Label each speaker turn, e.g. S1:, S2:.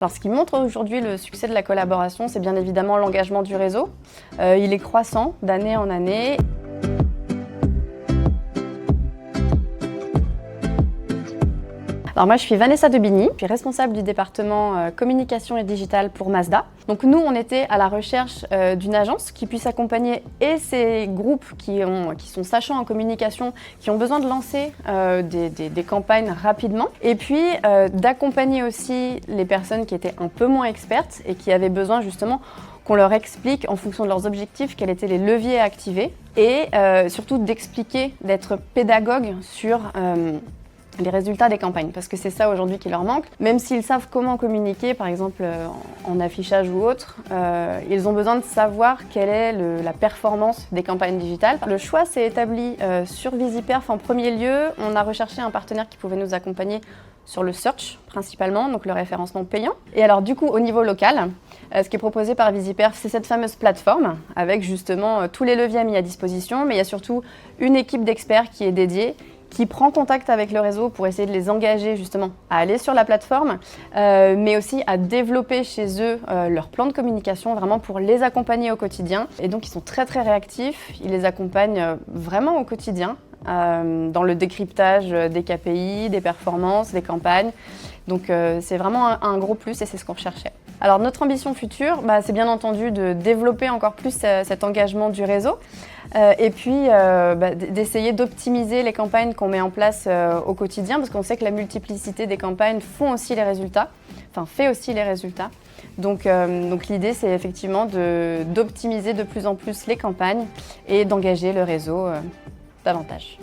S1: Alors, ce qui montre aujourd'hui le succès de la collaboration, c'est bien évidemment l'engagement du réseau. Il est croissant d'année en année. Alors moi je suis Vanessa Debigny, je suis responsable du département communication et digital pour Mazda. Donc nous on était à la recherche d'une agence qui puisse accompagner et ces groupes qui sont sachants en communication, qui ont besoin de lancer des campagnes rapidement, et puis d'accompagner aussi les personnes qui étaient un peu moins expertes et qui avaient besoin justement qu'on leur explique en fonction de leurs objectifs quels étaient les leviers à activer, et surtout d'expliquer, d'être pédagogue sur les résultats des campagnes, parce que c'est ça aujourd'hui qui leur manque. Même s'ils savent comment communiquer, par exemple en affichage ou autre, ils ont besoin de savoir quelle est la performance des campagnes digitales. Le choix s'est établi sur VisiPerf en premier lieu. On a recherché un partenaire qui pouvait nous accompagner sur le search principalement, donc le référencement payant. Et alors du coup au niveau local, ce qui est proposé par VisiPerf, c'est cette fameuse plateforme avec justement tous les leviers mis à disposition, mais il y a surtout une équipe d'experts qui est dédiée, qui prend contact avec le réseau pour essayer de les engager justement à aller sur la plateforme, mais aussi à développer chez eux leur plan de communication, vraiment pour les accompagner au quotidien. Et donc ils sont très très réactifs, ils les accompagnent vraiment au quotidien, dans le décryptage des KPI, des performances, des campagnes. Donc c'est vraiment un gros plus et c'est ce qu'on recherchait. Alors notre ambition future, c'est bien entendu de développer encore plus cet engagement du réseau, et puis d'essayer d'optimiser les campagnes qu'on met en place au quotidien, parce qu'on sait que la multiplicité des campagnes fait aussi les résultats. Donc l'idée, c'est effectivement d'optimiser de plus en plus les campagnes et d'engager le réseau davantage.